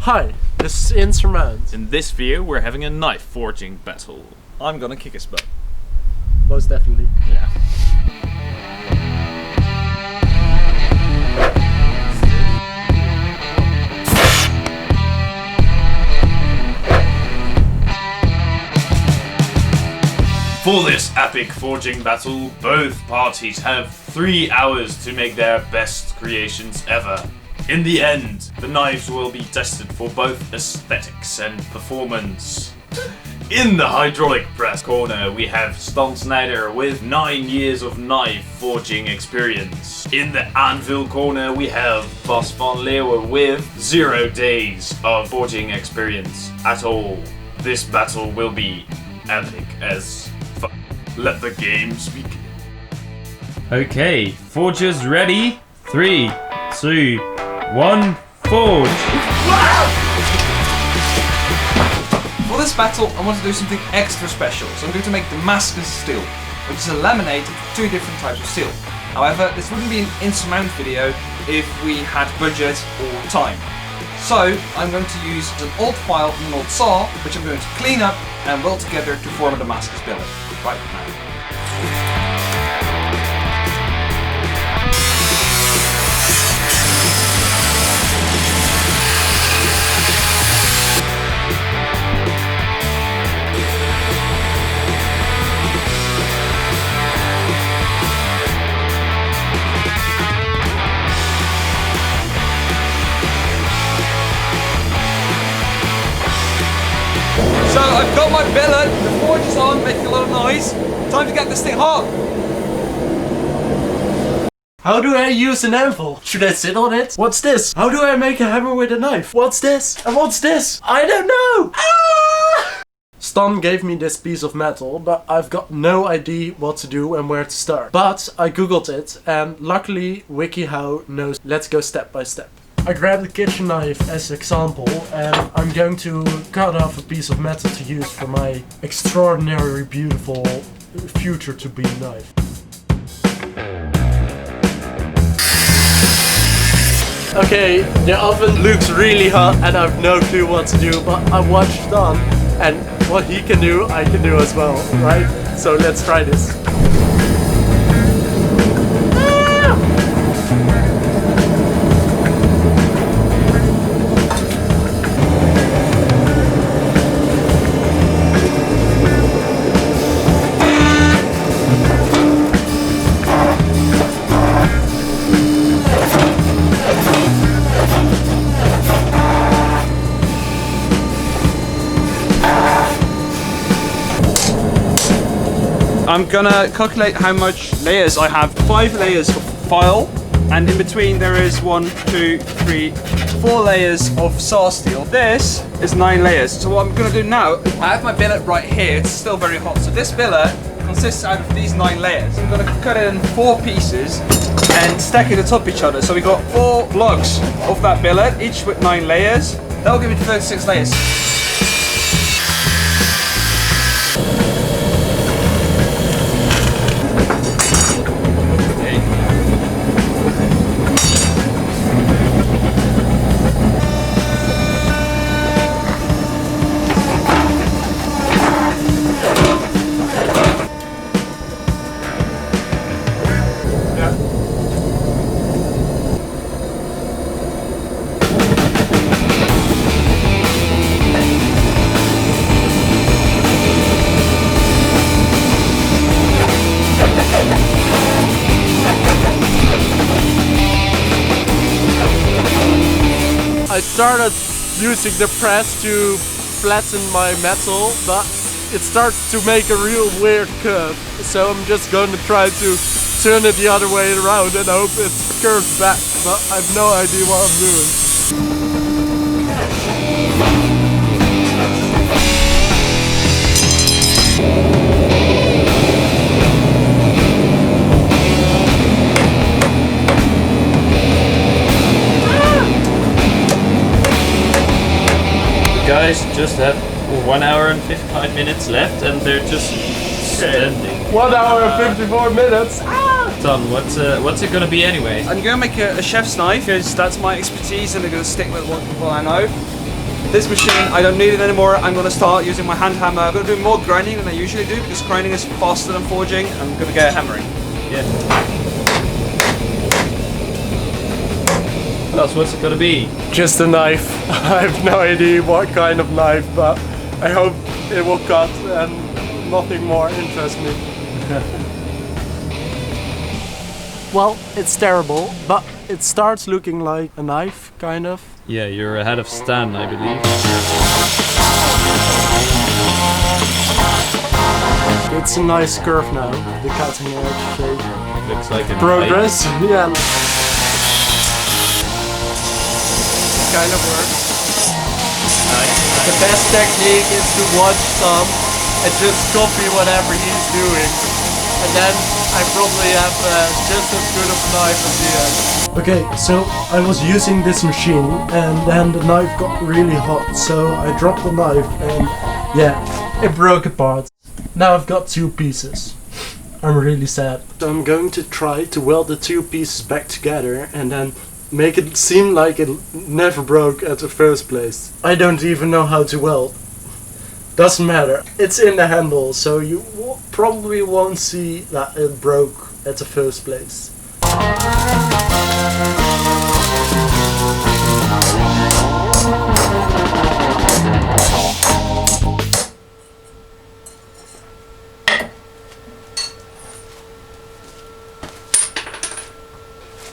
Hi, this is Insurmount. In this video, we're having a knife forging battle. I'm gonna kick his butt. Most definitely. Yeah. For this epic forging battle, both parties have 3 hours to make their best creations ever. In the end, the knives will be tested for both aesthetics and performance. In the hydraulic press corner, we have Stan Snyder with 9 years of knife forging experience. In the anvil corner, we have Bas van Leeuwen with 0 days of forging experience at all. This battle will be epic as fuck. Let the games begin. Okay, forgers ready? 3, 2, 1, forge! For this battle, I want to do something extra special, so I'm going to make Damascus steel, which is a laminate of 2 different types of steel. However, this wouldn't be an Insurmount video if we had budget or time. So, I'm going to use an old file and an old saw, which I'm going to clean up and weld together to form a Damascus billet. Right now. So I've got my billet, the forge is on, making a lot of noise. Time to get this thing hot. How do I use an anvil? Should I sit on it? What's this? How do I make a hammer with a knife? What's this? And what's this? I don't know! Ah! Stan gave me this piece of metal, but I've got no idea what to do and where to start. But I googled it, and luckily WikiHow knows. Let's go step by step. I grabbed a kitchen knife as example, and I'm going to cut off a piece of metal to use for my extraordinary beautiful future-to-be knife. Okay, the oven looks really hot and I have no clue what to do, but I watched Stan, and what he can do, I can do as well, right? So let's try this. I'm gonna calculate how much layers I have. 5 layers of file, and in between there is 1, 2, 3, 4 layers of saw steel. This is 9 layers. So what I'm gonna do now, I have my billet right here, it's still very hot. So this billet consists out of these 9 layers. I'm gonna cut it in 4 pieces and stack it atop each other. So we got 4 blocks of that billet, each with 9 layers. That'll give me 36 layers. I started using the press to flatten my metal, but it starts to make a real weird curve. So I'm just going to try to turn it the other way around and hope it curves back, but I have no idea what I'm doing. Guys just have 1 hour and 55 minutes left and they're just standing. 1 hour and 54 minutes. Ton, what's it gonna be anyway? I'm gonna make a chef's knife because that's my expertise and I'm gonna stick with what I know. This machine, I don't need it anymore. I'm gonna start using my hand hammer. I'm gonna do more grinding than I usually do because grinding is faster than forging. I'm gonna get hammering. Yeah. What's it gonna be? Just a knife. I have no idea what kind of knife, but I hope it will cut and nothing more interests me. Well, it's terrible, but it starts looking like a knife, kind of. Yeah, you're ahead of Stan, I believe. It's a nice curve now, the cutting edge shape. Looks like a Progress, yeah. Kind of works. Nice. The best technique is to watch Tom and just copy whatever he's doing. And then I probably have just as good of a knife at the end. Okay, so I was using this machine and then the knife got really hot. So I dropped the knife and yeah, it broke apart. Now I've got two pieces. I'm really sad. So I'm going to try to weld the two pieces back together and then make it seem like it never broke at the first place. I don't even know how to weld. Doesn't matter. It's in the handle, so you probably won't see that it broke at the first place.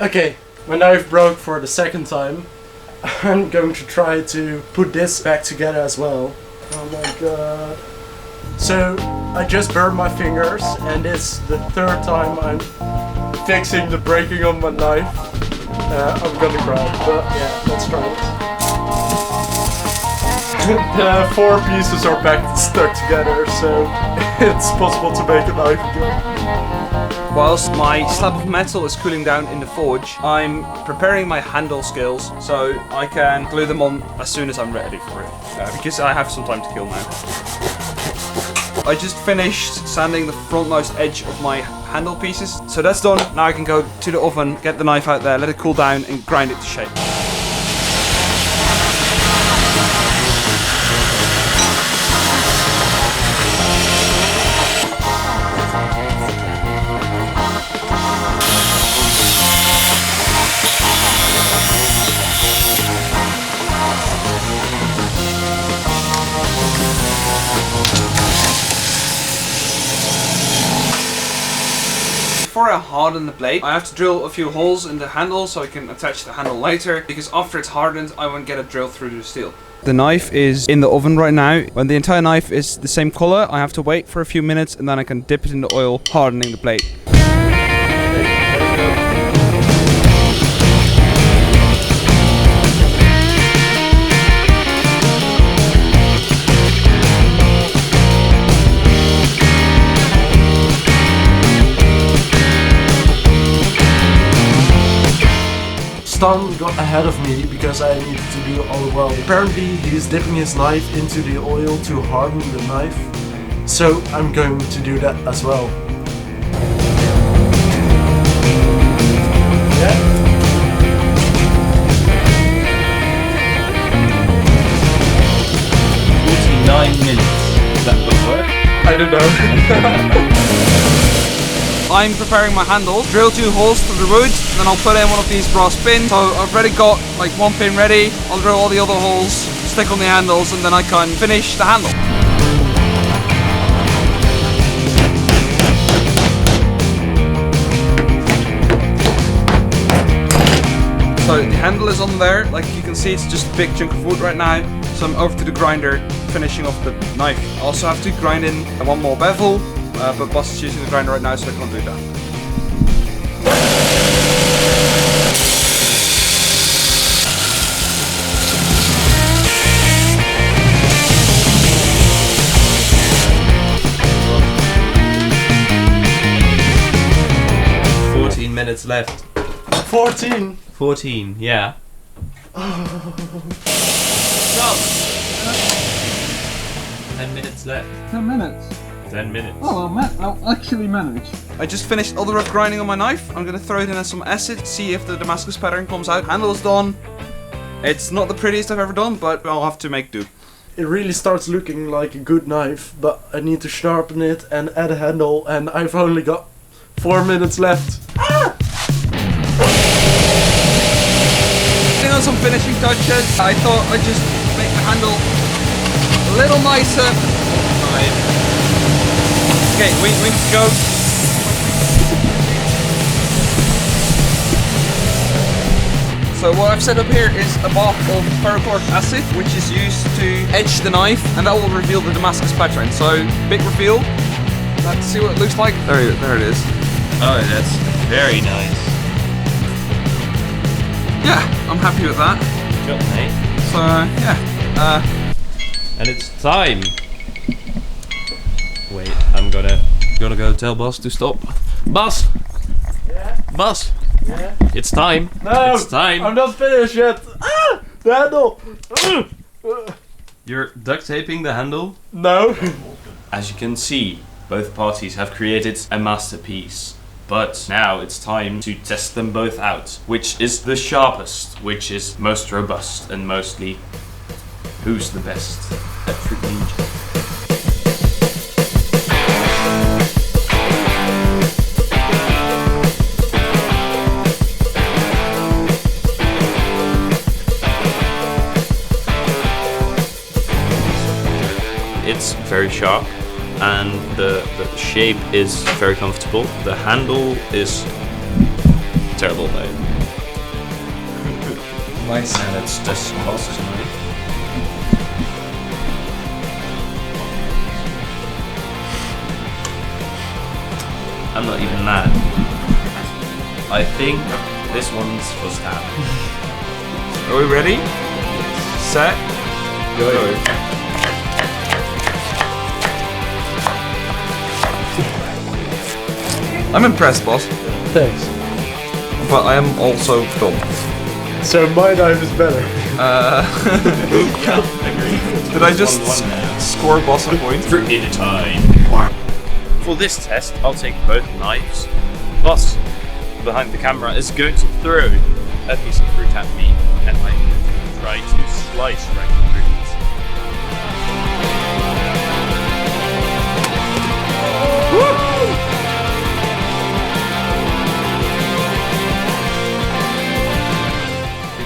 Okay, my knife broke for the second time. I'm going to try to put this back together as well. Oh my god. So, I just burned my fingers and it's the third time I'm fixing the breaking of my knife. I'm gonna cry, but yeah, let's try it. The four pieces are back stuck together, so it's possible to make a knife again. Whilst my slab of metal is cooling down in the forge, I'm preparing my handle scales so I can glue them on as soon as I'm ready for it. Because I have some time to kill now. I just finished sanding the frontmost edge of my handle pieces, so that's done. Now I can go to the oven, get the knife out there, let it cool down and grind it to shape. Before I harden the blade, I have to drill a few holes in the handle so I can attach the handle later, because after it's hardened I won't get a drill through the steel. The knife is in the oven right now. When the entire knife is the same color, I have to wait for a few minutes and then I can dip it in the oil, hardening the blade. Stan got ahead of me because I needed to do all the welding. Apparently he's dipping his knife into the oil to harden the knife, so I'm going to do that as well. Yeah. 49 minutes. Is that gonna work? I don't know. I'm preparing my handle, drill 2 holes through the wood, then I'll put in one of these brass pins. So I've already got like 1 pin ready, I'll drill all the other holes, stick on the handles, and then I can finish the handle. So the handle is on there, like you can see it's just a big chunk of wood right now. So I'm over to the grinder, finishing off the knife. I also have to grind in one more bevel. But Bas is using the grinder right now, so I can't do that. Minutes left. 14. 14, yeah. Stop. 10 minutes left. 10 minutes? 10 minutes. Oh, I'll actually manage. I just finished all the rough grinding on my knife. I'm gonna throw it in some acid, see if the Damascus pattern comes out. Handle's done. It's not the prettiest I've ever done, but I'll have to make do. It really starts looking like a good knife, but I need to sharpen it and add a handle, and I've only got 4 minutes left. On some finishing touches, I thought I'd just make the handle a little nicer. Okay, we need to go. So what I've set up here is a bath of ferrochloric acid, which is used to edge the knife, and that will reveal the Damascus pattern. So, big reveal. Let's see what it looks like. There it is. Oh, that's very nice. Yeah, I'm happy with that. Good, mate. So, yeah. And it's time. Wait, I'm gonna go tell Bas to stop. Bas! Yeah? Bas! Yeah? It's time. No! It's time. I'm not finished yet! Ah! The handle! You're duct taping the handle? No. As you can see, both parties have created a masterpiece. But now it's time to test them both out. Which is the sharpest, which is most robust, and mostly who's the best at fruit ninja. It's very sharp, and the shape is very comfortable. The handle is terrible though. Nice. And it's just cost money. I'm not even mad. I think this one's for Stan. Are we ready? Set. Go. I'm impressed, boss, Thanks. but I am also dumb. So my knife is better. Did I just score boss a point? Fruit ninja time. For this test, I'll take both knives. Boss, behind the camera, is going to throw a piece of fruit at me, and I'm going to try to slice right through it.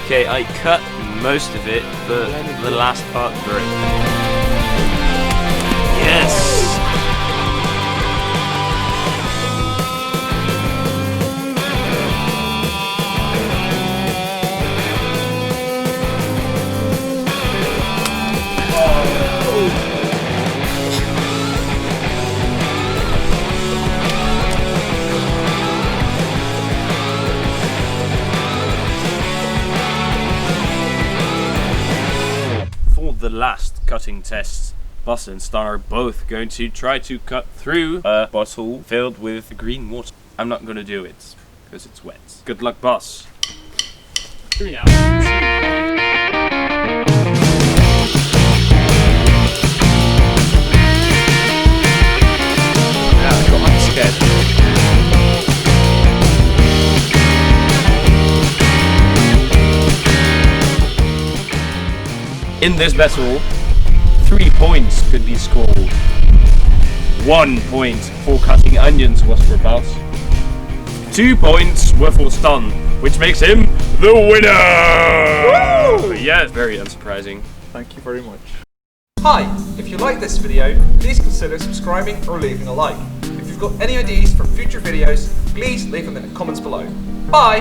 Okay, I cut most of it, but the last part through. Yes! The last cutting test, Bas and Stan are both going to try to cut through a bottle filled with green water. I'm not going to do it because it's wet. Good luck, Bas. 3 hours. Yeah, I got my sketch. In this battle, 3 points could be scored. 1 point for cutting onions was for Bas. 2 points were for Stan, which makes him the winner! Woo! Yeah, very unsurprising. Thank you very much. Hi, if you like this video, please consider subscribing or leaving a like. If you've got any ideas for future videos, please leave them in the comments below. Bye!